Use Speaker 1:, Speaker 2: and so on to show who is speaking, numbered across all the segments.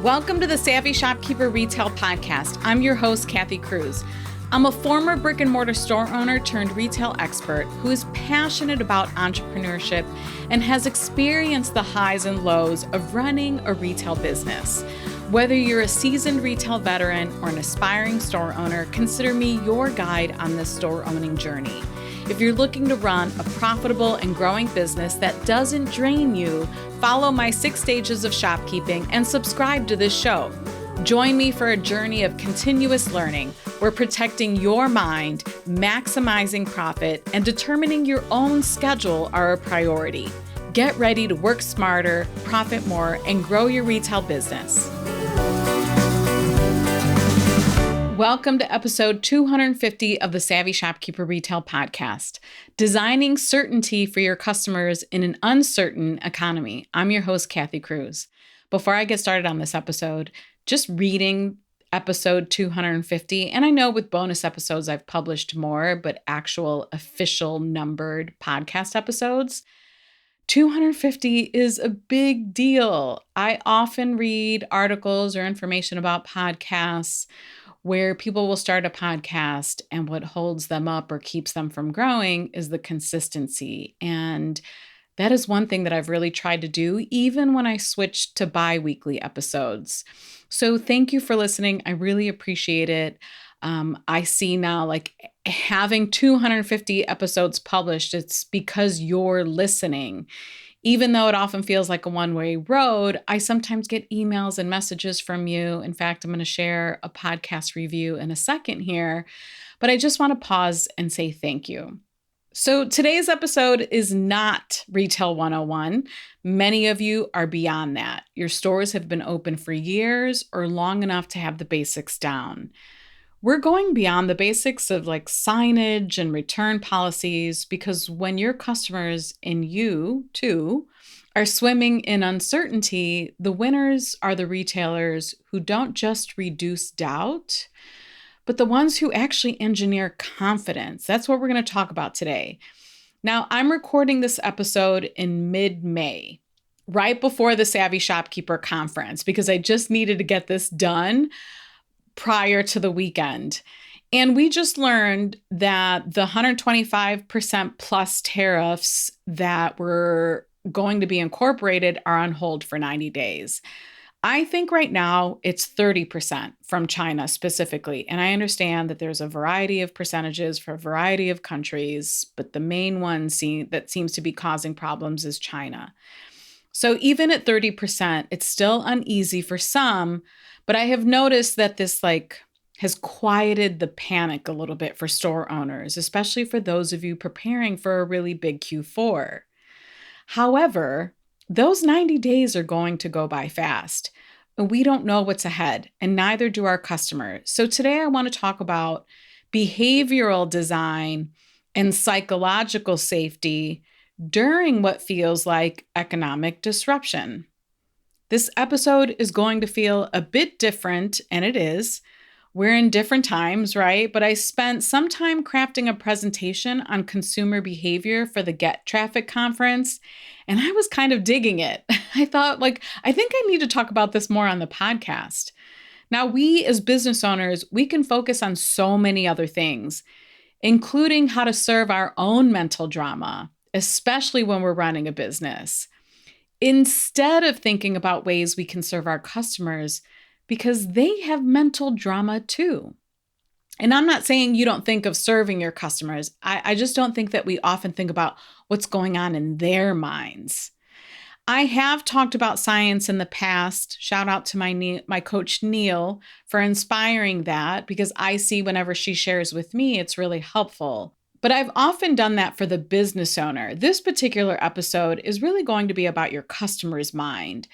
Speaker 1: Welcome to the Savvy Shopkeeper Retail Podcast. I'm your host, Kathy Cruz. I'm a former brick and mortar store owner turned retail expert who is passionate about entrepreneurship and has experienced the highs and lows of running a retail business. Whether you're a seasoned retail veteran or an aspiring store owner, consider me your guide on this store owning journey. If you're looking to run a profitable and growing business that doesn't drain you, follow my 6 stages of shopkeeping and subscribe to this show. Join me for a journey of continuous learning where protecting your mind, maximizing profit, and determining your own schedule are a priority. Get ready to work smarter, profit more, and grow your retail business. Welcome to episode 250 of the Savvy Shopkeeper Retail Podcast, designing certainty for your customers in an uncertain economy. I'm your host, Kathy Cruz. Before I get started on this episode, just reading episode 250, and I know with bonus episodes I've published more, but actual official numbered podcast episodes, 250 is a big deal. I often read articles or information about podcasts where people will start a podcast and what holds them up or keeps them from growing is the consistency. And that is one thing that I've really tried to do, even when I switched to bi-weekly episodes. So thank you for listening. I really appreciate it. I see now, like, having 250 episodes published, it's because you're listening. Even though it often feels like a one-way road, I sometimes get emails and messages from you. In fact, I'm going to share a podcast review in a second here, but I just want to pause and say thank you. So today's episode is not Retail 101. Many of you are beyond that. Your stores have been open for years or long enough to have the basics down. We're going beyond the basics of like signage and return policies because when your customers and you too are swimming in uncertainty, the winners are the retailers who don't just reduce doubt, but the ones who actually engineer confidence. That's what we're going to talk about today. Now, I'm recording this episode in mid-May, right before the Savvy Shopkeeper Conference, because I just needed to get this done prior to the weekend. And we just learned that the 125% plus tariffs that were going to be incorporated are on hold for 90 days. I think right now it's 30% from China specifically. And I understand that there's a variety of percentages for a variety of countries, but the main one that seems to be causing problems is China. So even at 30%, it's still uneasy for some, but I have noticed that this has quieted the panic a little bit for store owners, especially for those of you preparing for a really big Q4. However, those 90 days are going to go by fast. We don't know what's ahead, and neither do our customers. So today I want to talk about behavioral design and psychological safety during what feels like economic disruption. This episode is going to feel a bit different, and it is. We're in different times, right? But I spent some time crafting a presentation on consumer behavior for the Get Traffic conference, and I was kind of digging it. I thought, I think I need to talk about this more on the podcast. Now, we as business owners, we can focus on so many other things, including how to serve our own mental drama, especially when we're running a business, instead of thinking about ways we can serve our customers because they have mental drama too. And I'm not saying you don't think of serving your customers. I just don't think that we often think about what's going on in their minds. I have talked about science in the past. Shout out to my coach, Neil, for inspiring that because I see whenever she shares with me, it's really helpful. But I've often done that for the business owner. This particular episode is really going to be about your customer's mind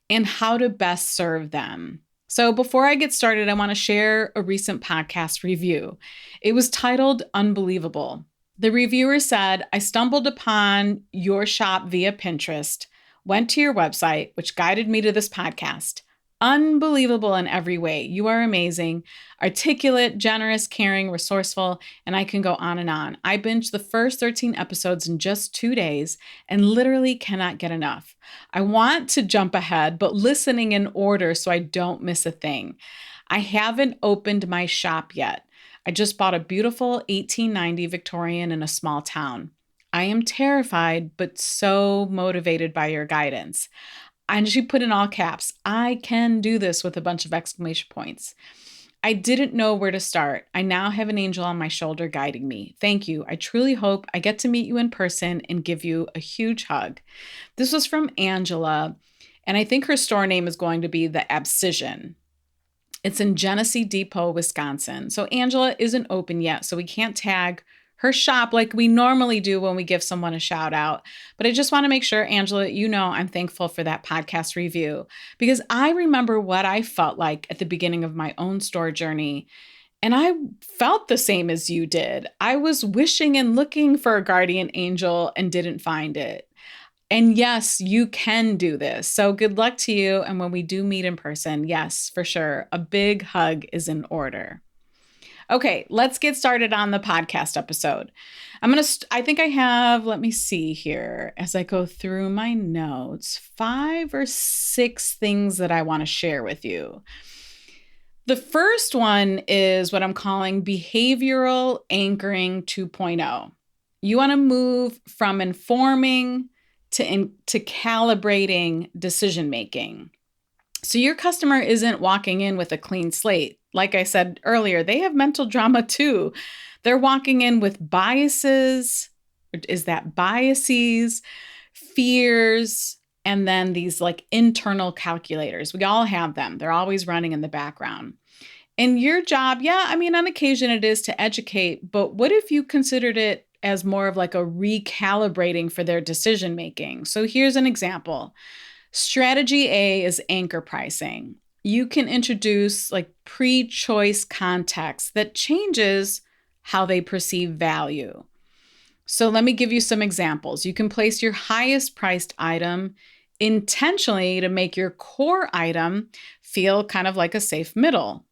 Speaker 1: and how to best serve them. So before I get started, I want to share a recent podcast review. It was titled Unbelievable. The reviewer said, I stumbled upon your shop via Pinterest, went to your website, which guided me to this podcast. unbelievable in every way. You are amazing, articulate, generous, caring, resourceful, and I can go on and on. I binged the first 13 episodes in just 2 days and literally cannot get enough. I want to jump ahead, but listening in order so I don't miss a thing. I haven't opened my shop yet. I just bought a beautiful 1890 Victorian in a small town. I am terrified, but so motivated by your guidance. And she put in all caps, I can do this with a bunch of exclamation points. I didn't know where to start. I now have an angel on my shoulder guiding me. Thank you. I truly hope I get to meet you in person and give you a huge hug. This was from Angela, and I think her store name is going to be The Abscission. It's in Genesee Depot, Wisconsin. So Angela isn't open yet, so we can't tag her shop like we normally do when we give someone a shout out. But I just want to make sure, Angela, you know I'm thankful for that podcast review because I remember what I felt like at the beginning of my own store journey. And I felt the same as you did. I was wishing and looking for a guardian angel and didn't find it. And yes, you can do this. So good luck to you. And when we do meet in person, yes, for sure, a big hug is in order. Okay, let's get started on the podcast episode. I think I have, let me see here, as I go through my notes, 5 or 6 things that I want to share with you. The first one is what I'm calling behavioral anchoring 2.0. You want to move from informing to calibrating decision-making. So your customer isn't walking in with a clean slate. Like I said earlier, they have mental drama too. They're walking in with biases, fears, and then these like internal calculators. We all have them. They're always running in the background. And your job, on occasion it is to educate, but what if you considered it as more of like a recalibrating for their decision making? So here's an example. Strategy A is anchor pricing. You can introduce like pre-choice context that changes how they perceive value. So let me give you some examples. You can place your highest priced item intentionally to make your core item feel kind of like a safe middle.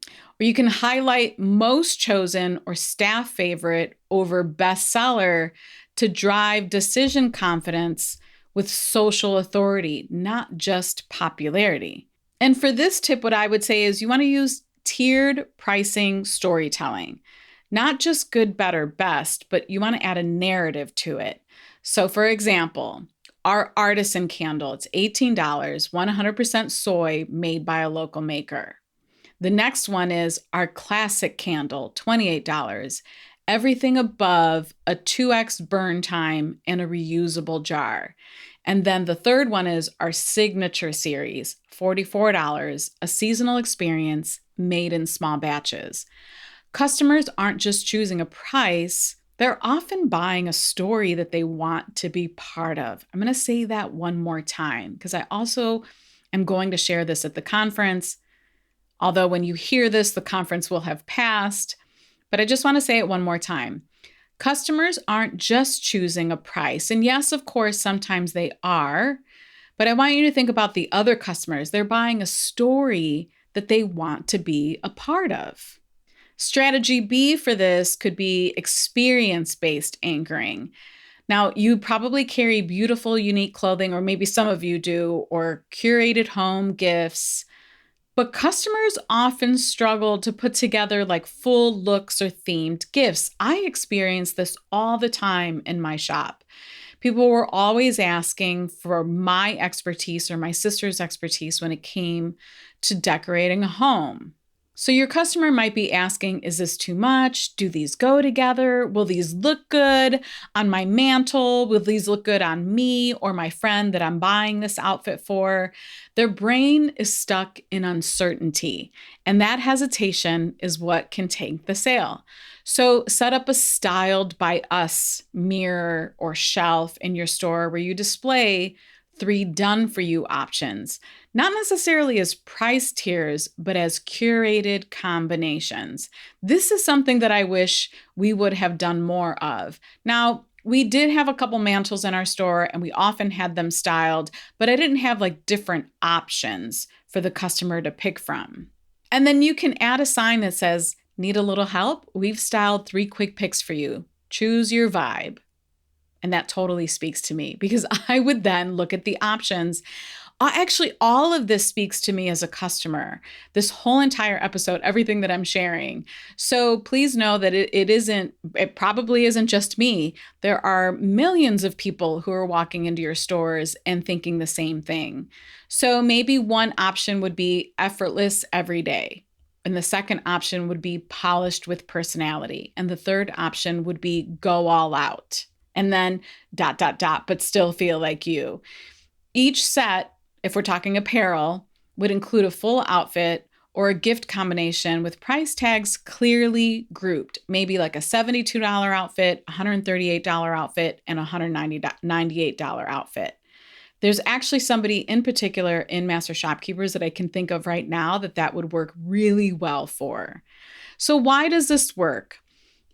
Speaker 1: Or you can highlight most chosen or staff favorite over bestseller to drive decision confidence with social authority, not just popularity. And for this tip, what I would say is you want to use tiered pricing storytelling, not just good, better, best, but you want to add a narrative to it. So for example, our artisan candle, it's $18, 100% soy made by a local maker. The next one is our classic candle, $28, everything above a 2x burn time and a reusable jar. And then the third one is our signature series, $44, a seasonal experience made in small batches. Customers aren't just choosing a price, they're often buying a story that they want to be part of. I'm going to say that one more time because I also am going to share this at the conference. Although when you hear this, the conference will have passed, but I just want to say it one more time. Customers aren't just choosing a price. And yes, of course, sometimes they are, but I want you to think about the other customers. They're buying a story that they want to be a part of. Strategy B for this could be experience-based anchoring. Now, you probably carry beautiful, unique clothing, or maybe some of you do, or curated home gifts. But customers often struggle to put together like full looks or themed gifts. I experience this all the time in my shop. People were always asking for my expertise or my sister's expertise when it came to decorating a home. So your customer might be asking, is this too much? Do these go together? Will these look good on my mantle? Will these look good on me or my friend that I'm buying this outfit for? Their brain is stuck in uncertainty, and that hesitation is what can tank the sale. So set up a styled by us mirror or shelf in your store where you display 3 done for you options, not necessarily as price tiers, but as curated combinations. This is something that I wish we would have done more of. Now, we did have a couple mantles in our store and we often had them styled, but I didn't have like different options for the customer to pick from. And then you can add a sign that says, "Need a little help? We've styled 3 quick picks for you. Choose your vibe." And that totally speaks to me because I would then look at the options. Actually, all of this speaks to me as a customer. This whole entire episode, everything that I'm sharing. So please know that it probably isn't just me. There are millions of people who are walking into your stores and thinking the same thing. So maybe one option would be effortless every day. And the second option would be polished with personality. And the third option would be go all out. And then ... but still feel like you. Each set, if we're talking apparel, would include a full outfit or a gift combination with price tags clearly grouped, maybe like a $72 outfit, $138 outfit, and a $198 outfit. There's actually somebody in particular in Master Shopkeepers that I can think of right now that would work really well for. So why does this work?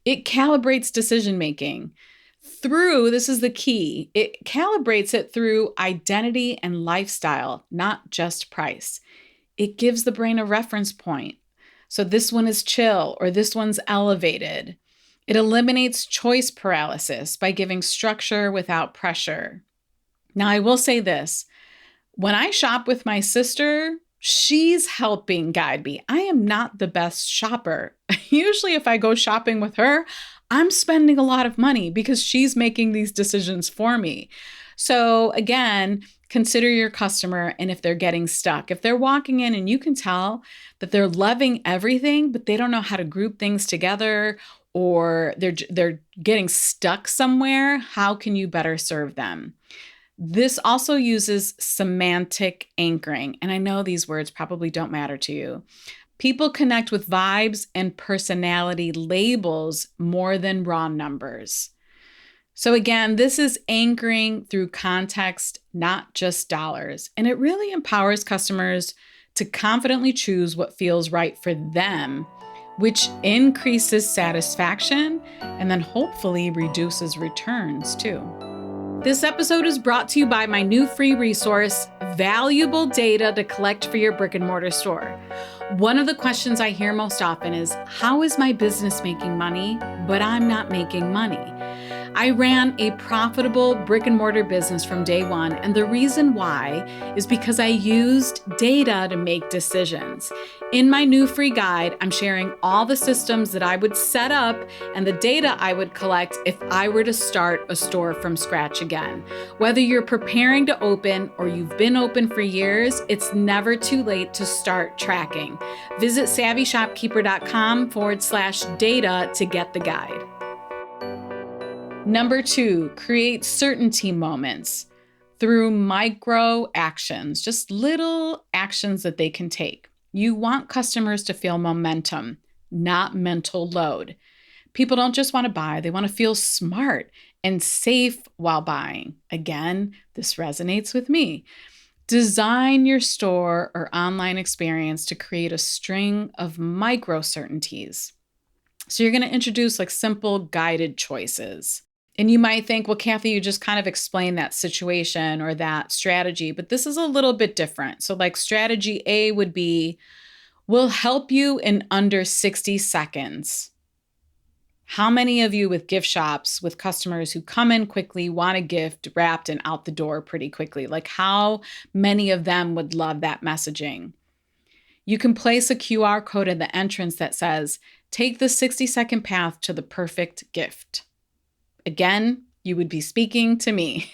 Speaker 1: It calibrates decision-making. This is the key, it calibrates it through identity and lifestyle, not just price. It gives the brain a reference point. So this one is chill or this one's elevated. It eliminates choice paralysis by giving structure without pressure. Now, I will say this. When I shop with my sister, she's helping guide me. I am not the best shopper. Usually if I go shopping with her, I'm spending a lot of money because she's making these decisions for me. So again, consider your customer and if they're getting stuck. If they're walking in and you can tell that they're loving everything, but they don't know how to group things together or they're getting stuck somewhere, how can you better serve them? This also uses semantic anchoring. And I know these words probably don't matter to you. People connect with vibes and personality labels more than raw numbers. So again, this is anchoring through context, not just dollars. And it really empowers customers to confidently choose what feels right for them, which increases satisfaction and then hopefully reduces returns too. This episode is brought to you by my new free resource, Valuable Data to Collect for Your Brick and Mortar Store. One of the questions I hear most often is, how is my business making money, but I'm not making money? I ran a profitable brick and mortar business from day one, and the reason why is because I used data to make decisions. In my new free guide, I'm sharing all the systems that I would set up and the data I would collect if I were to start a store from scratch again. Whether you're preparing to open or you've been open for years, it's never too late to start tracking. Visit savvyshopkeeper.com/data to get the guide. Number 2, create certainty moments through micro actions, just little actions that they can take. You want customers to feel momentum, not mental load. People don't just want to buy, they want to feel smart and safe while buying. Again, this resonates with me. Design your store or online experience to create a string of micro certainties. So you're going to introduce like simple guided choices. And you might think, well, Kathy, you just kind of explained that situation or that strategy, but this is a little bit different. So like strategy A would be, we'll help you in under 60 seconds. How many of you with gift shops, with customers who come in quickly, want a gift wrapped and out the door pretty quickly? Like how many of them would love that messaging? You can place a QR code at the entrance that says, take the 60-second path to the perfect gift. Again, you would be speaking to me.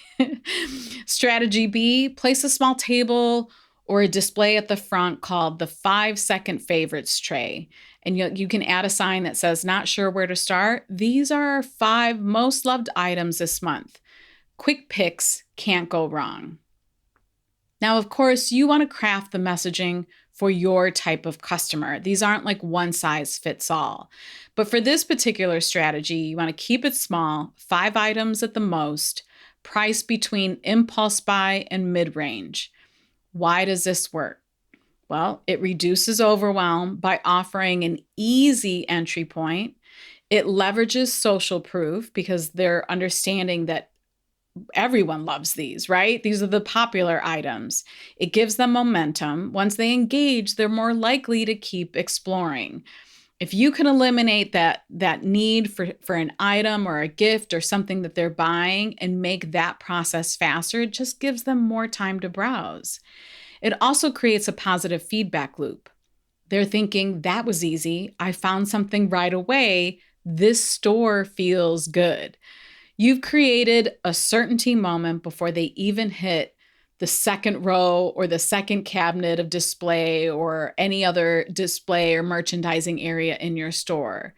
Speaker 1: Strategy B, place a small table or a display at the front called the 5-second favorites tray. And you can add a sign that says, not sure where to start. These are our 5 most loved items this month. Quick picks can't go wrong. Now, of course, you want to craft the messaging for your type of customer. These aren't like one size fits all. But for this particular strategy, you want to keep it small, 5 items at the most, price between impulse buy and mid-range. Why does this work? Well, it reduces overwhelm by offering an easy entry point. It leverages social proof because they're understanding that everyone loves these, right? These are the popular items. It gives them momentum. Once they engage, they're more likely to keep exploring. If you can eliminate that need for an item or a gift or something that they're buying and make that process faster, it just gives them more time to browse. It also creates a positive feedback loop. They're thinking, that was easy. I found something right away. This store feels good. You've created a certainty moment before they even hit the second row or the second cabinet of display or any other display or merchandising area in your store.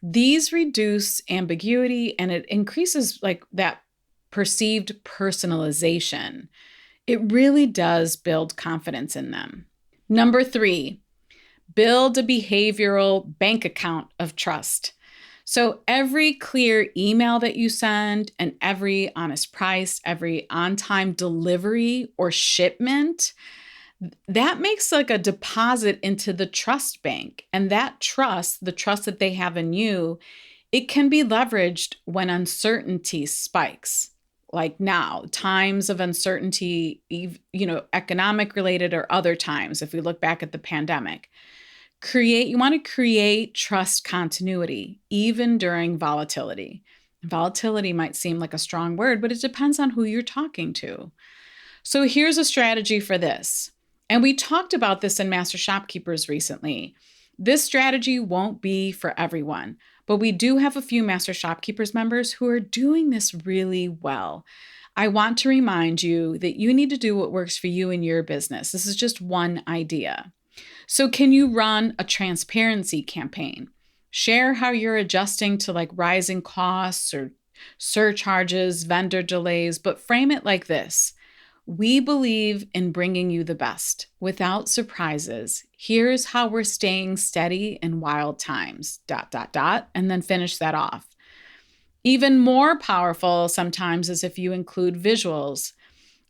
Speaker 1: These reduce ambiguity and it increases like that perceived personalization. It really does build confidence in them. Number 3, build a behavioral bank account of trust. So every clear email that you send and every honest price, every on-time delivery or shipment, that makes like a deposit into the trust bank. And that trust, the trust that they have in you, it can be leveraged when uncertainty spikes. Like now, times of uncertainty, economic related or other times, if we look back at the pandemic. You want to create trust continuity, even during volatility. Volatility might seem like a strong word, but it depends on who you're talking to. So here's a strategy for this. And we talked about this in Master Shopkeepers recently. This strategy won't be for everyone, but we do have a few Master Shopkeepers members who are doing this really well. I want to remind you that you need to do what works for you in your business. This is just one idea. So can you run a transparency campaign? Share how you're adjusting to like rising costs or surcharges, vendor delays, but frame it like this. We believe in bringing you the best without surprises. Here's how we're staying steady in wild times, ... and then finish that off. Even more powerful sometimes is if you include visuals,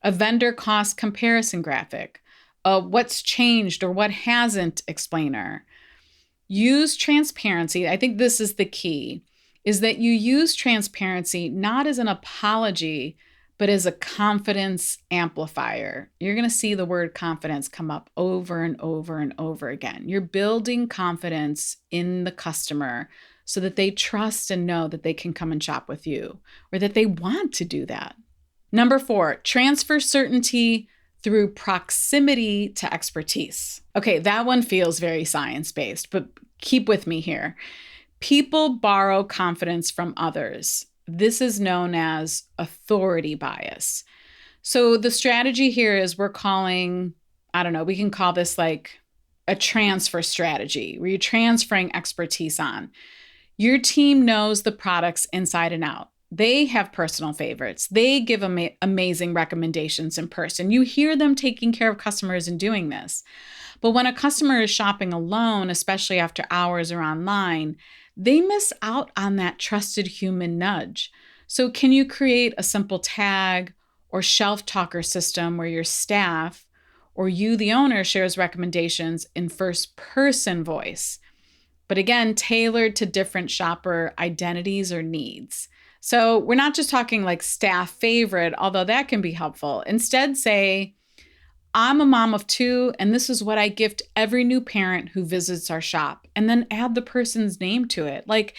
Speaker 1: a vendor cost comparison graphic, what's changed or what hasn't explainer. Use transparency. I think this is the key, is that you use transparency not as an apology, but as a confidence amplifier. You're going to see the word confidence come up over and over and over again. You're building confidence in the customer so that they trust and know that they can come and shop with you or that they want to do that. Number 4, transfer certainty through proximity to expertise. Okay, that one feels very science-based, but keep with me here. People borrow confidence from others. This is known as authority bias. So the strategy here is we can call this like a transfer strategy where you're transferring expertise on. Your team knows the products inside and out. They have personal favorites. They give amazing recommendations in person. You hear them taking care of customers and doing this. But when a customer is shopping alone, especially after hours or online, they miss out on that trusted human nudge. So can you create a simple tag or shelf talker system where your staff or you, the owner, shares recommendations in first person voice? But again, tailored to different shopper identities or needs. So we're not just talking like staff favorite, although that can be helpful. Instead, say, I'm a mom of 2, and this is what I gift every new parent who visits our shop, and then add the person's name to it. Like,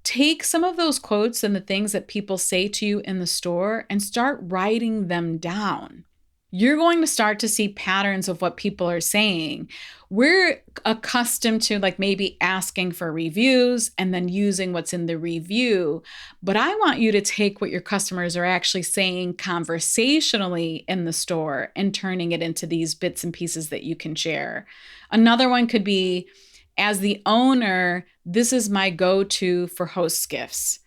Speaker 1: take some of those quotes and the things that people say to you in the store and start writing them down. You're going to start to see patterns of what people are saying. We're accustomed to like maybe asking for reviews and then using what's in the review. But I want you to take what your customers are actually saying conversationally in the store and turning it into these bits and pieces that you can share. Another one could be, as the owner, this is my go-to for host gifts.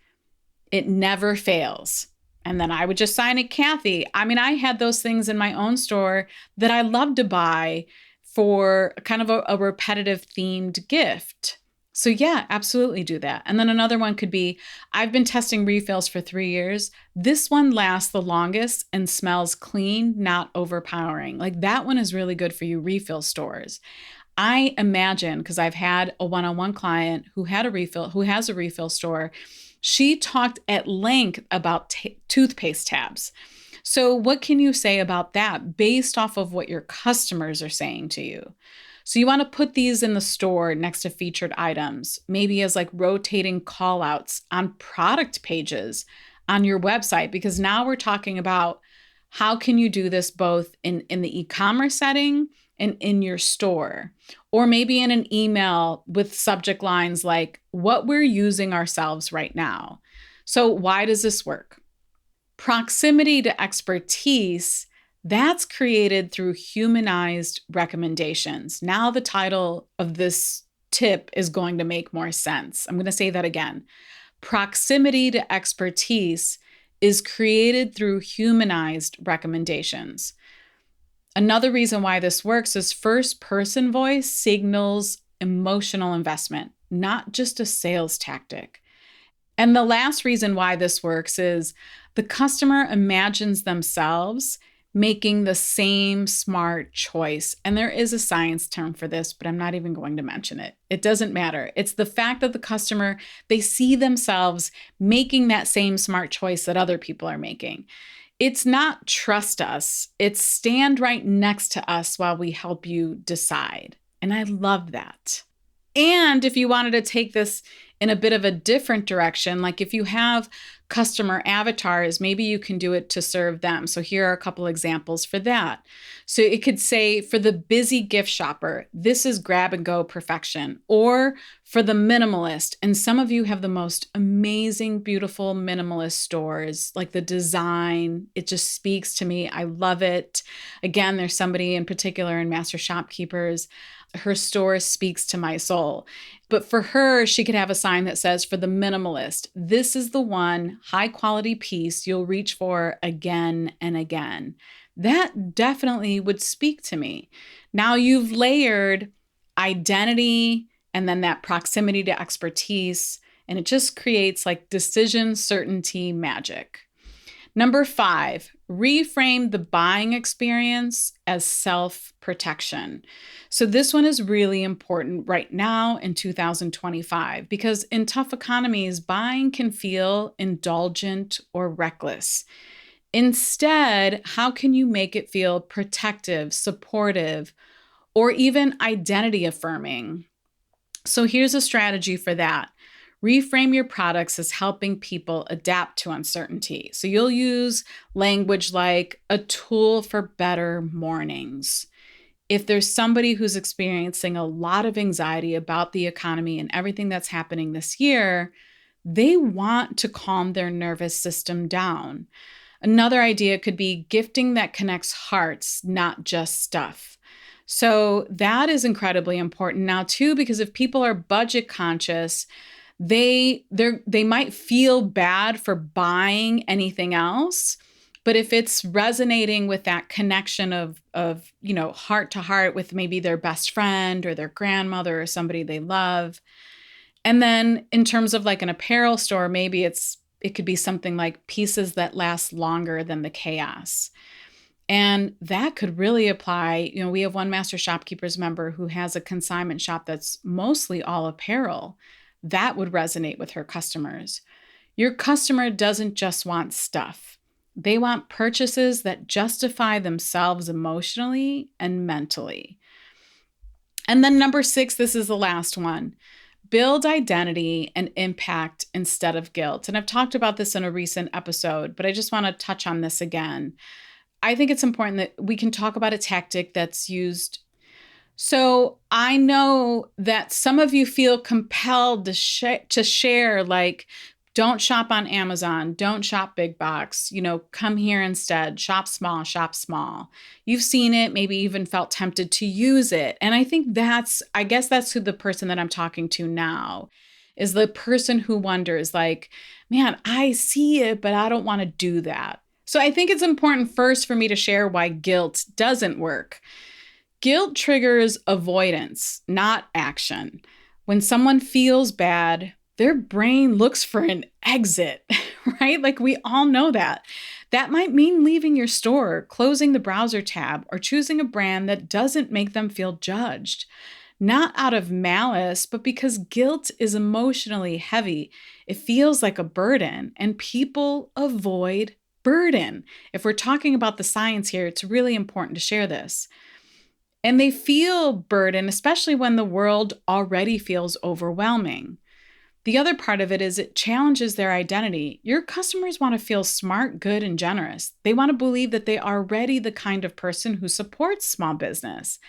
Speaker 1: It never fails. And then I would just sign it, Kathy. I mean, I had those things in my own store that I love to buy for kind of a repetitive themed gift. So yeah, absolutely do that. And then another one could be, I've been testing refills for 3 years. This one lasts the longest and smells clean, not overpowering. Like that one is really good for you refill stores. I imagine, because I've had a one-on-one client who has a refill store, She talked at length about toothpaste tabs. So, what can you say about that based off of what your customers are saying to you? So, you want to put these in the store next to featured items, maybe as like rotating call outs on product pages on your website, because now we're talking about how can you do this both in the e-commerce setting and in your store, or maybe in an email with subject lines like what we're using ourselves right now. So, why does this work? Proximity to expertise, that's created through humanized recommendations. Now, the title of this tip is going to make more sense. I'm going to say that again. Proximity to expertise is created through humanized recommendations. Another reason why this works is first person voice signals emotional investment, not just a sales tactic. And the last reason why this works is the customer imagines themselves making the same smart choice. And there is a science term for this, but I'm not even going to mention it. It doesn't matter. It's the fact that the customer, they see themselves making that same smart choice that other people are making. It's not trust us. It's stand right next to us while we help you decide. And I love that. And if you wanted to take this in a bit of a different direction, like if you have customer avatars, maybe you can do it to serve them. So here are a couple examples for that. So it could say for the busy gift shopper, this is grab and go perfection, or for the minimalist. And some of you have the most amazing, beautiful minimalist stores, like the design, it just speaks to me. I love it. Again, there's somebody in particular in Master Shopkeepers. Her store speaks to my soul. But for her, she could have a sign that says, for the minimalist, this is the one high quality piece you'll reach for again and again. That definitely would speak to me. Now you've layered identity and then that proximity to expertise, and it just creates like decision certainty magic. Number 5, reframe the buying experience as self-protection. So this one is really important right now in 2025 because in tough economies, buying can feel indulgent or reckless. Instead, how can you make it feel protective, supportive, or even identity affirming? So here's a strategy for that. Reframe your products as helping people adapt to uncertainty. So you'll use language like a tool for better mornings. If there's somebody who's experiencing a lot of anxiety about the economy and everything that's happening this year, they want to calm their nervous system down. Another idea could be gifting that connects hearts, not just stuff. So that is incredibly important now too, because if people are budget conscious, they might feel bad for buying anything else, but if it's resonating with that connection of heart to heart with maybe their best friend or their grandmother or somebody they love, and then in terms of like an apparel store, maybe it could be something like pieces that last longer than the chaos. And that could really apply. We have one Master Shopkeepers member who has a consignment shop that's mostly all apparel. That would resonate with her customers. Your customer doesn't just want stuff. They want purchases that justify themselves emotionally and mentally. And then number 6, this is the last one. Build identity and impact instead of guilt. And I've talked about this in a recent episode, but I just want to touch on this again. I think it's important that we can talk about a tactic that's used. So I know that some of you feel compelled to share, like, don't shop on Amazon, don't shop big box, come here instead, shop small, shop small. You've seen it, maybe even felt tempted to use it. And I think that's who the person that I'm talking to now is, the person who wonders like, man, I see it, but I don't want to do that. So I think it's important first for me to share why guilt doesn't work. Guilt triggers avoidance, not action. When someone feels bad, their brain looks for an exit, right? Like we all know that. That might mean leaving your store, closing the browser tab, or choosing a brand that doesn't make them feel judged. not out of malice, but because guilt is emotionally heavy. It feels like a burden, and people avoid burden. If we're talking about the science here, it's really important to share this. And they feel burden, especially when the world already feels overwhelming. The other part of it is it challenges their identity. Your customers want to feel smart, good, and generous. They want to believe that they are already the kind of person who supports small business.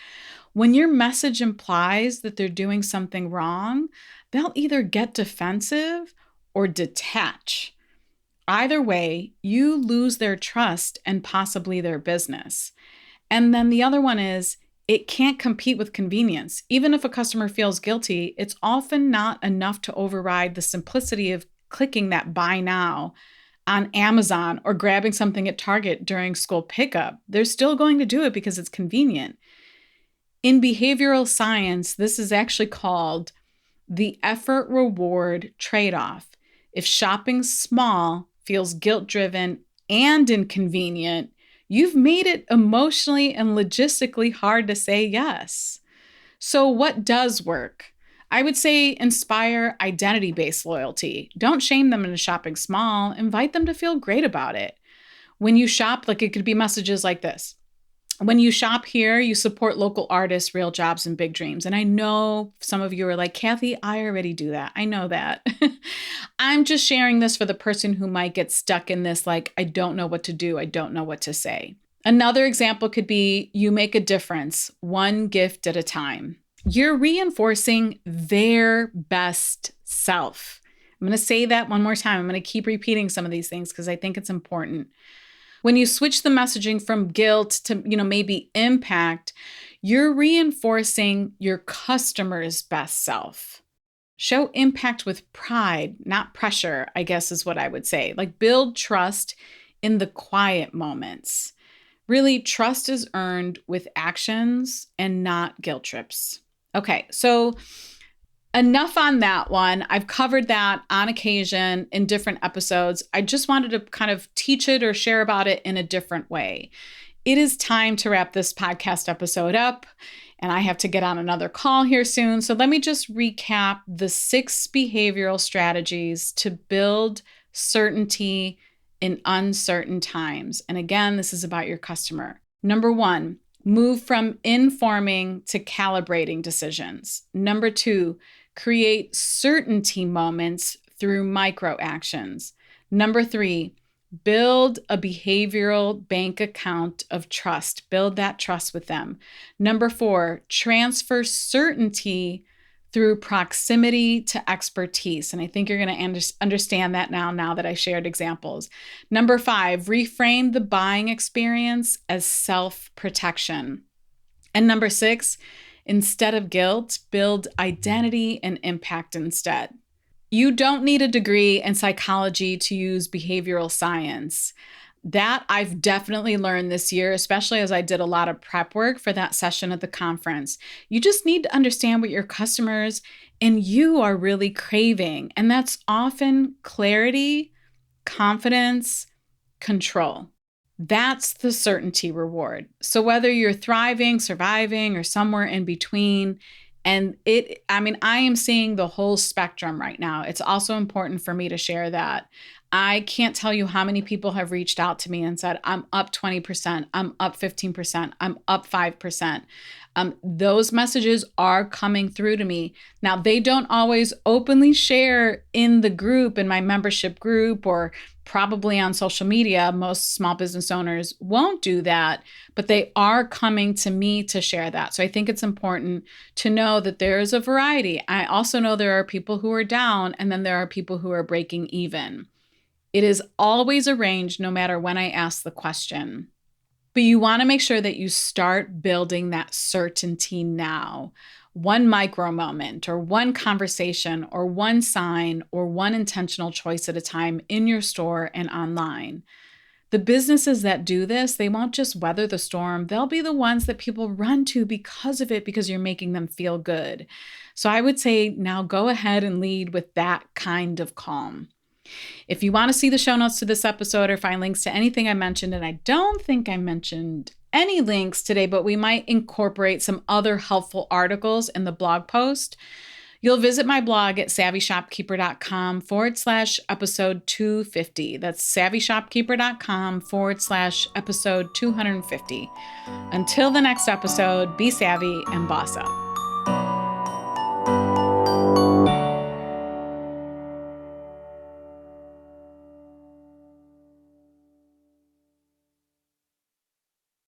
Speaker 1: When your message implies that they're doing something wrong, they'll either get defensive or detach. Either way, you lose their trust and possibly their business. And then the other one is it can't compete with convenience. Even if a customer feels guilty, it's often not enough to override the simplicity of clicking that buy now on Amazon or grabbing something at Target during school pickup. They're still going to do it because it's convenient. In behavioral science, this is actually called the effort reward trade-off. If shopping small feels guilt-driven and inconvenient, you've made it emotionally and logistically hard to say yes. So what does work? I would say inspire identity-based loyalty. Don't shame them into shopping small. Invite them to feel great about it. When you shop, like it could be messages like this. When you shop here, you support local artists, real jobs, and big dreams. And I know some of you are like, Kathy, I already do that. I know that. I'm just sharing this for the person who might get stuck in this, like, I don't know what to do. I don't know what to say. Another example could be you make a difference, one gift at a time. You're reinforcing their best self. I'm going to say that one more time. I'm going to keep repeating some of these things because I think it's important. When you switch the messaging from guilt to, maybe impact, you're reinforcing your customer's best self. Show impact with pride, not pressure, I guess is what I would say. Like build trust in the quiet moments. Really, trust is earned with actions and not guilt trips. Okay, so enough on that one. I've covered that on occasion in different episodes. I just wanted to kind of teach it or share about it in a different way. It is time to wrap this podcast episode up, and I have to get on another call here soon. So let me just recap the 6 behavioral strategies to build certainty in uncertain times. And again, this is about your customer. Number 1, move from informing to calibrating decisions. Number 2, create certainty moments through micro actions. Number 3, build a behavioral bank account of trust. Build that trust with them. Number 4, transfer certainty through proximity to expertise. And I think you're going to understand that now that I shared examples. Number 5, reframe the buying experience as self-protection. And number 6, instead of guilt, build identity and impact instead. You don't need a degree in psychology to use behavioral science. That I've definitely learned this year, especially as I did a lot of prep work for that session at the conference. You just need to understand what your customers and you are really craving. And that's often clarity, confidence, control. That's the certainty reward. So whether you're thriving, surviving, or somewhere in between, I am seeing the whole spectrum right now. It's also important for me to share that. I can't tell you how many people have reached out to me and said, I'm up 20%, I'm up 15%, I'm up 5%. Those messages are coming through to me. Now, they don't always openly share in the group, in my membership group, or probably on social media. Most small business owners won't do that, but they are coming to me to share that. So I think it's important to know that there is a variety. I also know there are people who are down, and then there are people who are breaking even. It is always arranged no matter when I ask the question. But you want to make sure that you start building that certainty now. One micro moment or one conversation or one sign or one intentional choice at a time in your store and online. The businesses that do this, they won't just weather the storm. They'll be the ones that people run to because of it, because you're making them feel good. So I would say now go ahead and lead with that kind of calm. If you want to see the show notes to this episode or find links to anything I mentioned, and I don't think I mentioned any links today, but we might incorporate some other helpful articles in the blog post. You'll visit my blog at savvyshopkeeper.com/episode 250. That's savvyshopkeeper.com/episode 250. Until the next episode, be savvy and boss up.